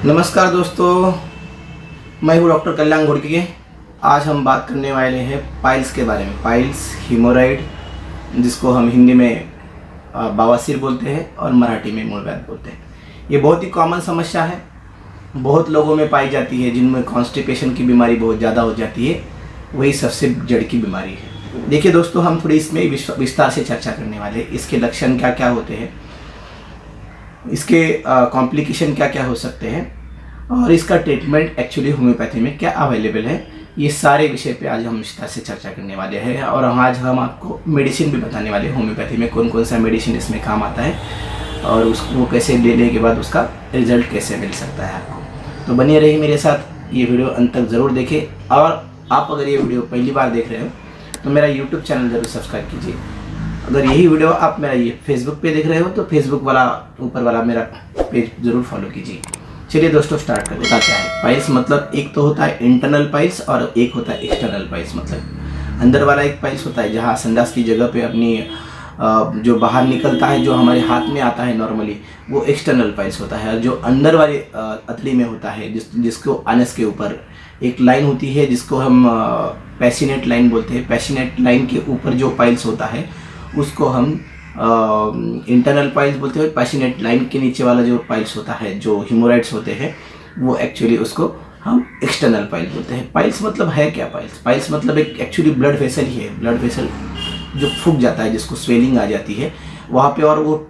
नमस्कार दोस्तों, मैं हूँ डॉक्टर कल्याण घोड़के। आज हम बात करने वाले हैं पाइल्स के बारे में। पाइल्स, हीमोरॉइड, जिसको हम हिंदी में बवासीर बोलते हैं और मराठी में मूलव्याध बोलते हैं। ये बहुत ही कॉमन समस्या है, बहुत लोगों में पाई जाती है, जिनमें कॉन्स्टिपेशन की बीमारी बहुत ज़्यादा हो जाती है। वही सबसे जड़ की बीमारी है। देखिए दोस्तों, हम थोड़ी इसमें विस्तार से चर्चा करने वाले हैं। इसके लक्षण क्या क्या होते हैं, इसके कॉम्प्लिकेशन क्या क्या हो सकते हैं और इसका ट्रीटमेंट एक्चुअली होम्योपैथी में क्या अवेलेबल है, ये सारे विषय पे आज हम विस्तार से चर्चा करने वाले हैं। और आज हम आपको मेडिसिन भी बताने वाले हैं, होम्योपैथी में कौन कौन सा मेडिसिन इसमें काम आता है और उसको कैसे लेने के बाद उसका रिजल्ट कैसे मिल सकता है आपको। तो बनिए रहिए मेरे साथ, ये वीडियो अंत तक ज़रूर देखें। और आप अगर ये वीडियो पहली बार देख रहे हो तो मेरा यूट्यूब चैनल ज़रूर सब्सक्राइब कीजिए। अगर यही वीडियो आप मेरा ये फेसबुक पे देख रहे हो तो फेसबुक वाला ऊपर वाला मेरा पेज ज़रूर फॉलो कीजिए। चलिए दोस्तों, स्टार्ट कर देता। क्या है पाइल्स? मतलब एक तो होता है इंटरनल पाइल्स और एक होता है एक्सटर्नल पाइल्स। मतलब अंदर वाला एक पाइल्स होता है जहाँ संडास की जगह पे अपनी जो बाहर निकलता है, जो हमारे हाथ में आता है नॉर्मली, वो एक्सटर्नल पाइल्स होता है। और जो अंदर वाले अतड़ी में होता है, जिसको अनस के ऊपर एक लाइन होती है, जिसको हम पैसिनेट लाइन बोलते हैं। पैसिनेट लाइन के ऊपर जो पाइल्स होता है उसको हम इंटरनल पाइल्स बोलते हैं। पैसिनेट लाइन के नीचे वाला जो पाइल्स होता है, जो हीमोरॉइड्स होते हैं, वो एक्चुअली उसको हम एक्सटर्नल पाइल्स बोलते हैं। पाइल्स मतलब है क्या? पाइल्स मतलब एक एक्चुअली ब्लड वेसल ही है। ब्लड वेसल जो फूट जाता है, जिसको स्वेलिंग आ जाती है वहाँ पे, और वो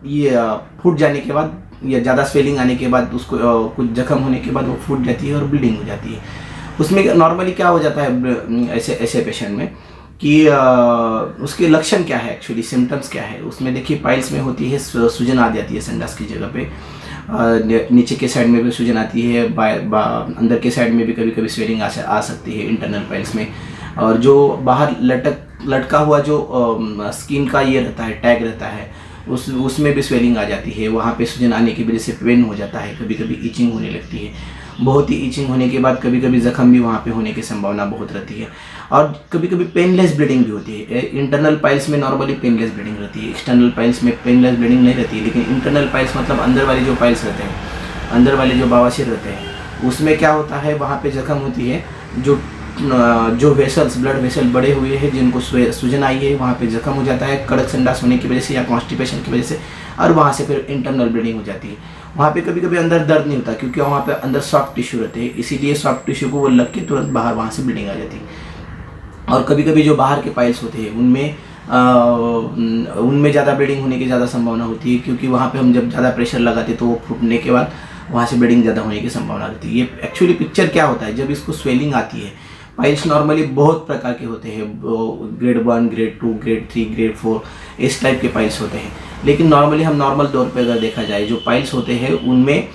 ये फूट जाने के बाद या ज़्यादा स्वेलिंग आने के बाद, उसको कुछ जख्म होने के बाद वो फूट जाती है और ब्लीडिंग हो जाती है। उसमें नॉर्मली क्या हो जाता है ऐसे पेशेंट में कि उसके लक्षण क्या है, एक्चुअली सिम्टम्स क्या है। उसमें देखिए, पाइल्स में होती है सूजन आ जाती है संडास की जगह पे। नीचे के साइड में भी सूजन आती है, अंदर के साइड में भी कभी कभी स्वेलिंग आ सकती है इंटरनल पाइल्स में। और जो बाहर लटका हुआ जो स्किन का ये रहता है, टैग रहता है, उसमें भी स्वेलिंग आ जाती है। वहाँ पे सूजन आने की वजह से पेन हो जाता है, कभी कभी ईचिंग होने लगती है। बहुत ही ईचिंग होने के बाद कभी कभी जख्म भी वहाँ पे होने की संभावना बहुत रहती है। और कभी कभी पेनलेस ब्लीडिंग भी होती है। इंटरनल पाइल्स में नॉर्मली पेनलेस ब्लीडिंग रहती है, एक्सटर्नल पाइल्स में पेनलेस ब्लीडिंग नहीं रहती है। लेकिन इंटरनल पाइल्स मतलब अंदर वाले जो पाइल्स रहते हैं, अंदर वाले जो बवासीर रहते हैं, उसमें क्या होता है, वहाँ पे जख्म होती है। जो वेसल्स, ब्लड वेसल बड़े हुए हैं, जिनको सूजन आई है, वहाँ पे जख्म हो जाता है कड़क संडास होने की वजह से या कॉन्स्टिपेशन की वजह से, और वहाँ से फिर इंटरनल ब्लीडिंग हो जाती है। वहाँ पे कभी कभी अंदर दर्द नहीं होता, क्योंकि वहाँ पे अंदर सॉफ्ट टिश्यू रहते हैं, इसीलिए सॉफ्ट टिश्यू को वो लग के तुरंत बाहर वहाँ से ब्लीडिंग आ जाती है। और कभी कभी जो बाहर के पाइल्स होते हैं उनमें ज़्यादा ब्लीडिंग होने की ज़्यादा संभावना होती है, क्योंकि वहाँ पे हम जब ज़्यादा प्रेशर लगाते तो वो फूटने के बाद वहाँ से ब्लीडिंग ज़्यादा होने की संभावना रहती है। ये एक्चुअली पिक्चर क्या होता है जब इसको स्वेलिंग आती है। पाइल्स नॉर्मली बहुत प्रकार के होते हैं, ग्रेड 1, ग्रेड 2, ग्रेड 3, ग्रेड 4, इस टाइप के पाइल्स होते हैं। लेकिन नॉर्मली हम नॉर्मल तौर पे अगर देखा जाए, जो पाइल्स होते हैं उनमें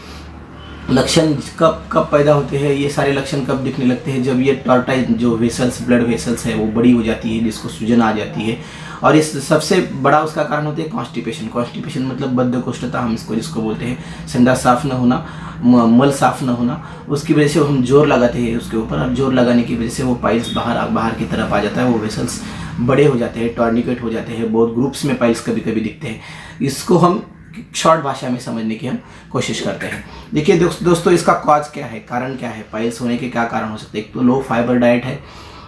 लक्षण कब पैदा होते हैं, ये सारे लक्षण कब दिखने लगते हैं, जब ये टॉर्टाइज जो वेसल्स, ब्लड वेसल्स है, वो बड़ी हो जाती है, जिसको सूजन आ जाती है। और इस सबसे बड़ा उसका कारण होता है कॉन्स्टिपेशन। कॉन्स्टिपेशन मतलब बद्धकोष्ठता, हम जिसको बोलते हैं, संडास साफ न होना, मल साफ न होना। उसकी वजह से हम जोर लगाते हैं उसके ऊपर, और जोर लगाने की वजह से वो पाइल्स बाहर की तरफ आ जाता है, वो वेसल्स बड़े हो जाते हैं, टॉर्निकेट हो जाते हैं। बहुत ग्रुप्स में पाइल्स कभी कभी दिखते हैं। इसको हम शॉर्ट भाषा में समझने की हम कोशिश करते हैं। देखिए दोस्तों, इसका कॉज क्या है, कारण क्या है, पाइल्स होने के क्या कारण हो सकते हैं। एक तो लो फाइबर डाइट है।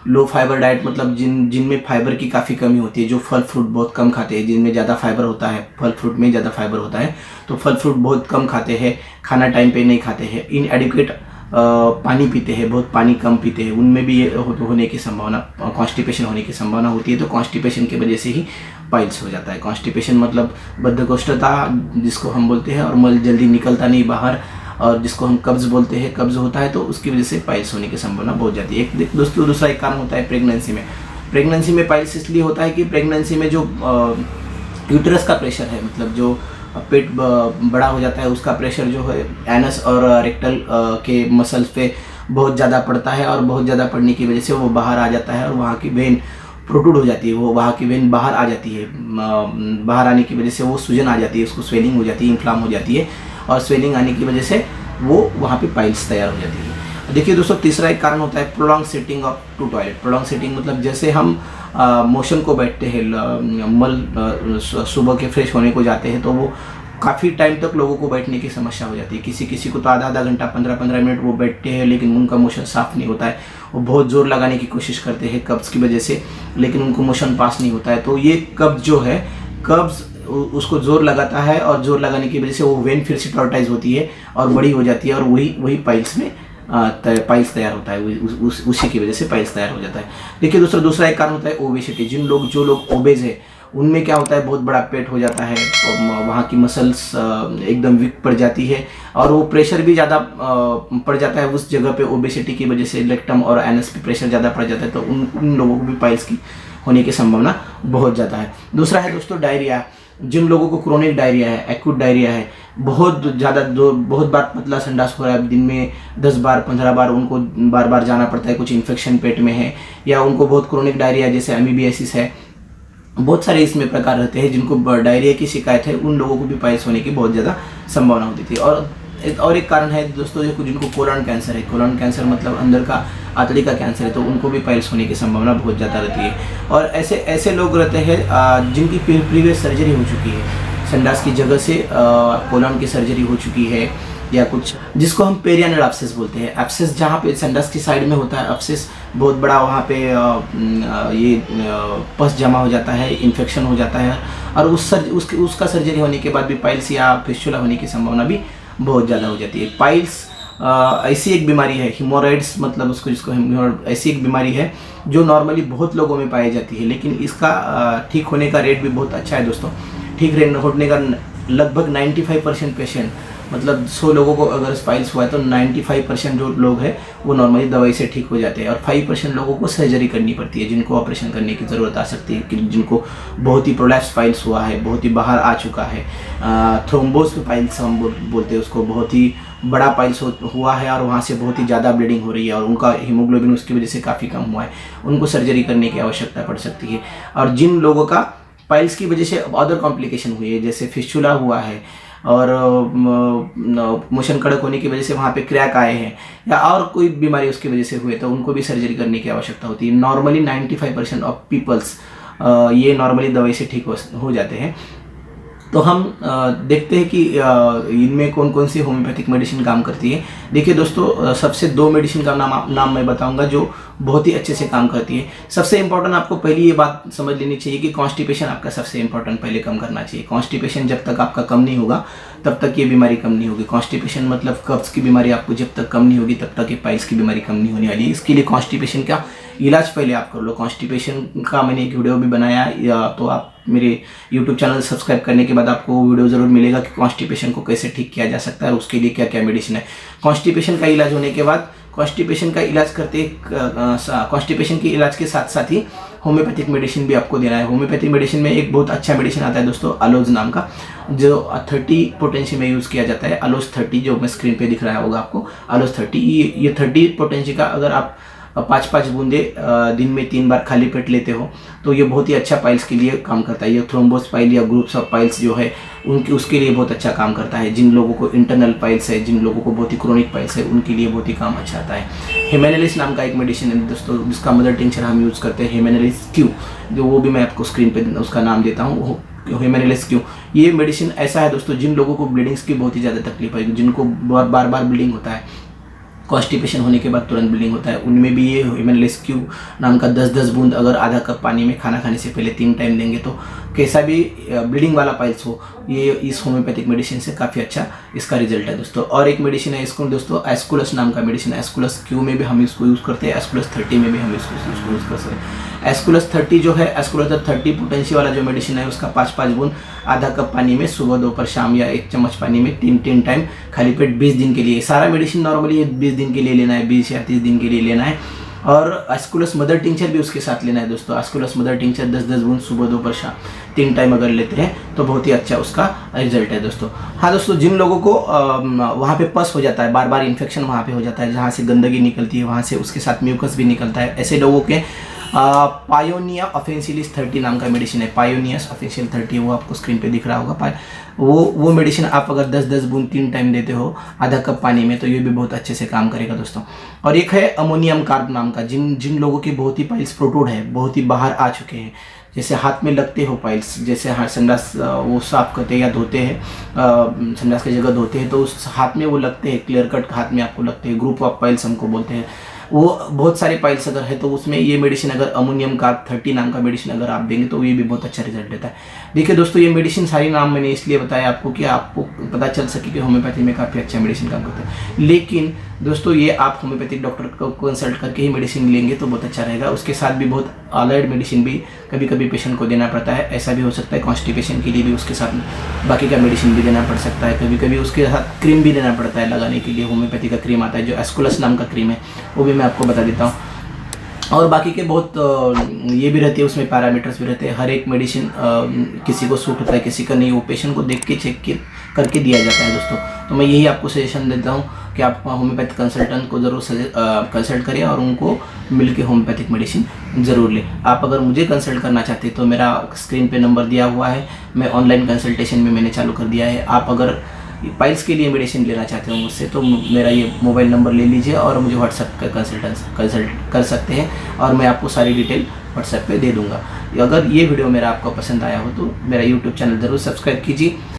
लो फाइबर डाइट मतलब जिनमें फाइबर की काफ़ी कमी होती है, जो फल फ्रूट बहुत कम खाते हैं, जिनमें ज़्यादा फाइबर होता है, फल फ्रूट में ज़्यादा फाइबर होता है, तो फल फ्रूट बहुत कम खाते हैं, खाना टाइम पे नहीं खाते हैं, इनएडिक्वेट पानी पीते हैं, बहुत पानी कम पीते हैं, उनमें भी ये होने की संभावना, कॉन्स्टिपेशन होने की संभावना होती है। तो कॉन्स्टिपेशन की वजह से ही पाइल्स हो जाता है। कॉन्स्टिपेशन मतलब बद्धकोष्ठता जिसको हम बोलते हैं, और मल जल्दी निकलता नहीं बाहर, और जिसको हम कब्ज बोलते हैं, कब्ज होता है, तो उसकी वजह से पाइल्स होने की संभावना बहुत जाती है। एक दोस्तों, दूसरा एक कारण होता है प्रेगनेंसी में। प्रेगनेंसी में पाइल्स इसलिए होता है कि प्रेगनेंसी में जो यूटरस का प्रेशर है, मतलब जो पेट बड़ा हो जाता है, उसका प्रेशर जो है एनस और रेक्टल के मसल्स पे बहुत ज़्यादा पड़ता है, और बहुत ज़्यादा पड़ने की वजह से वो बाहर आ जाता है, और वहाँ की वेन प्रोट्रूड हो जाती है, वो वहाँ की वेन बाहर आ जाती है। बाहर आने की वजह से वो सूजन आ जाती है, उसको स्वेलिंग हो जाती है, इन्फ्लाम हो जाती है, और स्वेलिंग आने की वजह से वो वहाँ पे पाइल्स तैयार हो जाती है। देखिए दोस्तों, तीसरा एक कारण होता है prolong sitting of to toilet. Prolong sitting मतलब जैसे हम मोशन को बैठते हैं, मल सुबह के फ्रेश होने को जाते हैं, तो वो काफ़ी टाइम तक लोगों को बैठने की समस्या हो जाती है। किसी किसी को तो आधा घंटा 15-15 मिनट वो बैठते हैं, लेकिन उनका मोशन साफ नहीं होता है। वो बहुत ज़ोर लगाने की कोशिश करते हैं कब्ज़ की वजह से, लेकिन उनको मोशन पास नहीं होता है। तो ये कब्ज़ जो है, कब्ज़ उसको ज़ोर लगाता है, और ज़ोर लगाने की वजह से वो वेन फिर से प्रोटाइज होती है और बड़ी हो जाती है, और वही पाइल्स में पाइल्स तैयार होता है। उसी की वजह से पाइल्स तैयार हो जाता है। देखिए दोस्तों, दूसरा एक कारण होता है ओबेसिटी। जो लोग ओबेज है उनमें क्या होता है, बहुत बड़ा पेट हो जाता है, और वहाँ की मसल्स एकदम वीक पड़ जाती है, और वो प्रेशर भी ज़्यादा पड़ जाता है उस जगह पे। ओबेसिटी की वजह से रेक्टम और एनस पे प्रेशर ज़्यादा पड़ जाता है, तो उन लोगों को भी पाइल्स की होने की संभावना बहुत ज़्यादा है। दूसरा है दोस्तों डायरिया। जिन लोगों को क्रोनिक डायरिया है, एक्यूट डायरिया है, बहुत बार पतला संडास हो रहा है, दिन में 10 बार 15 बार उनको बार बार जाना पड़ता है, कुछ इन्फेक्शन पेट में है, या उनको बहुत क्रोनिक डायरिया जैसे अमीबियासिस है, बहुत सारे इसमें प्रकार रहते हैं। जिनको डायरिया की शिकायत है उन लोगों को भी पाइल्स होने की बहुत ज़्यादा संभावना होती थी। और एक कारण है दोस्तों, जिनको कोलन कैंसर है। कोलन कैंसर मतलब अंदर का आंतड़ी का कैंसर है, तो उनको भी पाइल्स होने की संभावना बहुत ज़्यादा रहती है। और ऐसे लोग रहते हैं जिनकी प्रीवियस सर्जरी हो चुकी है, संडास की जगह से कोलन की सर्जरी हो चुकी है, या कुछ जिसको हम पेरियानल एब्सेस बोलते हैं। एब्सेस जहाँ पे संडास की साइड में होता है, एब्सेस बहुत बड़ा, वहाँ पे ये पस जमा हो जाता है, इन्फेक्शन हो जाता है, और उसका सर्जरी होने के बाद भी पाइल्स या फिस्टुला होने की संभावना भी बहुत ज़्यादा हो जाती है। पाइल्स ऐसी एक बीमारी है, हिमोरॉइड्स मतलब जिसको ऐसी एक बीमारी है जो नॉर्मली बहुत लोगों में पाई जाती है, लेकिन इसका ठीक होने का रेट भी बहुत अच्छा है दोस्तों। ठीक होने का लगभग 95% पेशेंट, मतलब 100 लोगों को अगर पाइल्स हुआ है तो 95% जो लोग हैं वो नॉर्मली दवाई से ठीक हो जाते हैं, और 5% लोगों को सर्जरी करनी पड़ती है, जिनको ऑपरेशन करने की ज़रूरत आ सकती है, कि जिनको बहुत ही प्रोलैप्स पाइल्स हुआ है, बहुत ही बाहर आ चुका है। थ्रोम्बोस पाइल्स हम बोलते हैं उसको, बहुत ही बड़ा पाइल्स हुआ है और वहाँ से बहुत ही ज़्यादा ब्लीडिंग हो रही है, और उनका हीमोग्लोबिन उसकी वजह से काफ़ी कम हुआ है, उनको सर्जरी करने की आवश्यकता पड़ सकती है। और जिन लोगों का पाइल्स की वजह से अदर कॉम्प्लिकेशन हुई है, जैसे फिस्टुला हुआ है, और मोशन कड़क होने की वजह से वहाँ पे क्रैक आए हैं, या और कोई बीमारी उसकी वजह से हुए, तो उनको भी सर्जरी करने की आवश्यकता होती है। नॉर्मली 95% ऑफ पीपल्स ये नॉर्मली दवाई से ठीक हो जाते हैं। तो हम देखते हैं कि इनमें कौन कौन सी होम्योपैथिक मेडिसिन काम करती है। देखिए दोस्तों, सबसे 2 मेडिसिन का नाम मैं बताऊंगा जो बहुत ही अच्छे से काम करती है। सबसे इंपॉर्टेंट आपको पहली ये बात समझ लेनी चाहिए कि कॉन्स्टिपेशन आपका सबसे इंपॉर्टेंट पहले कम करना चाहिए। कॉन्स्टिपेशन जब तक आपका कम नहीं होगा तब तक ये बीमारी कम नहीं होगी। कॉन्स्टिपेशन मतलब कब्ज की बीमारी आपको जब तक कम नहीं होगी तब तक ये पाइल्स की बीमारी कम नहीं होने वाली है। इसके लिए कॉन्स्टिपेशन का इलाज पहले आप कर लो। कॉन्स्टिपेशन का मैंने एक वीडियो भी बनाया, या तो आप मेरे YouTube चैनल सब्सक्राइब करने के बाद आपको वीडियो ज़रूर मिलेगा कि कॉन्स्टिपेशन को कैसे ठीक किया जा सकता है और उसके लिए क्या क्या मेडिसिन है। कॉन्स्टिपेशन का इलाज होने के बाद कॉन्स्टिपेशन का इलाज कॉन्स्टिपेशन के इलाज के साथ साथ ही होम्योपैथिक मेडिसिन भी आपको देना है। होम्योपैथिक मेडिसिन में एक बहुत अच्छा मेडिसिन आता है दोस्तों, अलोज नाम का, जो 30 पोटेंसी में यूज़ किया जाता है। अलोज 30 जो मैं स्क्रीन पे दिख रहा होगा आपको, अलोज 30, ये 30 पोटेंसी का अगर आप 5-5 बूंदे दिन में 3 बार खाली पेट लेते हो तो ये बहुत ही अच्छा पाइल्स के लिए काम करता है। ये थ्रोम्बोस पाइल या ग्रुप्स ऑफ पाइल्स जो है उसके लिए बहुत अच्छा काम करता है। जिन लोगों को इंटरनल पाइल्स है, जिन लोगों को बहुत ही क्रोनिक पाइल्स है, उनके लिए बहुत ही काम अच्छा आता है। हेमेनेलिस नाम का एक मेडिसिन है दोस्तों, जिसका मदर टिंचर हम यूज़ करते हैं, हेमेनेलिस क्यू, जो वो भी मैं आपको स्क्रीन पे उसका नाम देता हूँ, हेमेनेलिस क्यू। ये मेडिसिन ऐसा है दोस्तों, जिन लोगों को ब्लीडिंग्स की बहुत ही ज़्यादा तकलीफ है, जिनको बार बार ब्लीडिंग होता है, कॉन्स्टिपेशन होने के बाद तुरंत ब्लीडिंग होता है, उनमें भी ये हेमेनेलिस क्यू नाम का 10-10 बूंद अगर आधा कप पानी में खाना खाने से पहले 3 टाइम देंगे तो कैसा भी ब्लीडिंग वाला पाइल्स हो, ये इस होम्योपैथिक मेडिसिन से काफ़ी अच्छा इसका रिजल्ट है दोस्तों। और एक मेडिसिन है इसको दोस्तों, एस्कुलस नाम का मेडिसिन है। एस्कुलस क्यू में भी हम इसको यूज़ करते हैं, एस्कुलस 30 में भी हम इसको यूज़ कर सकते हैं। एस्कुलस 30 जो है, एस्कुलस 30 पोटेंसी वाला जो मेडिसिन है, उसका 5-5 बूंद आधा कप पानी में सुबह दोपहर शाम, या 1 चम्मच पानी में 3 टाइम खाली पेट 20 दिन के लिए। सारा मेडिसिन नॉर्मली 20 दिन के लिए लेना है, 20 या 30 दिन के लिए लेना है। और एस्कुलस मदर टिंचर भी उसके साथ लेना है दोस्तों। एस्कुलस मदर टिंचर 10-10 बूंद सुबह दोपहर शाम 3 टाइम अगर लेते हैं तो बहुत ही अच्छा उसका रिजल्ट है दोस्तों। हाँ दोस्तों, जिन लोगों को वहाँ पे पस हो जाता है, बार बार इन्फेक्शन वहाँ पे हो जाता है, जहाँ से गंदगी निकलती है वहाँ से उसके साथ म्यूकस भी निकलता है, ऐसे लोगों के पायोनिया ऑफेंसिलिस 30 नाम का मेडिसिन है। पायोनियस ऑफेंसिल 30 वो आपको स्क्रीन पे दिख रहा होगा। वो मेडिसिन आप अगर 10-10 बूंद 3 टाइम देते हो आधा कप पानी में, तो ये भी बहुत अच्छे से काम करेगा दोस्तों। और एक है अमोनियम कार्ब नाम का, जिन लोगों की बहुत ही पाइल्स प्रोट्रूड है, बहुत ही बाहर आ चुके हैं, जैसे हाथ में लगते हो पाइल्स, जैसे हाथ संडास वो साफ करते हैं या धोते हैं, संडास की जगह धोते हैं तो उस हाथ में वो लगते हैं, क्लियर कट हाथ में आपको लगते हैं, ग्रुप ऑफ पाइल्स हमको बोलते हैं। वो बहुत सारे पाइल्स अगर है तो उसमें ये मेडिसिन, अगर अमोनियम कार्ब 30 नाम का मेडिसिन अगर आप देंगे तो ये भी बहुत अच्छा रिजल्ट देता है। देखिए दोस्तों, ये मेडिसिन सारी नाम मैंने इसलिए बताया आपको कि आपको पता चल सके कि होम्योपैथी में काफ़ी अच्छा मेडिसिन काम करता है। लेकिन दोस्तों, ये आप होम्योपैथिक डॉक्टर को कंसल्ट करके ही मेडिसिन लेंगे तो बहुत अच्छा रहेगा। उसके साथ भी बहुत अलाइड मेडिसिन भी कभी कभी पेशेंट को देना पड़ता है। ऐसा भी हो सकता है कॉन्स्टिपेशन के लिए भी उसके साथ बाकी का मेडिसिन भी देना पड़ सकता है। कभी कभी उसके साथ क्रीम भी देना पड़ता है लगाने के लिए। होम्योपैथी का क्रीम आता है जो एस्कुलस नाम का क्रीम है, वो भी मैं आपको बता देता हूँ। और बाकी के बहुत ये भी रहते हैं, उसमें पैरामीटर्स भी रहते हैं। हर एक मेडिसिन किसी को सूट होता है, किसी का नहीं। वो पेशेंट को देख के चेक करके दिया जाता है दोस्तों। तो मैं यही आपको सजेशन देता हूँ कि आप होम्योपैथिक कंसल्टेंट को ज़रूर कंसल्ट करिए और उनको मिल के होम्योपैथिक मेडिसिन ज़रूर लें। आप अगर मुझे कंसल्ट करना चाहते हैं तो मेरा स्क्रीन पे नंबर दिया हुआ है, मैं ऑनलाइन कंसल्टेशन में मैंने चालू कर दिया है। आप अगर पाइल्स के लिए मेडिसिन लेना चाहते हो मुझसे तो मेरा ये मोबाइल नंबर ले लीजिए और मुझे व्हाट्सएप का कंसल्ट कर सकते हैं और मैं आपको सारी डिटेल व्हाट्सएप पे दे दूँगा। अगर ये वीडियो मेरा आपको पसंद आया हो तो मेरा यूट्यूब चैनल ज़रूर सब्सक्राइब कीजिए।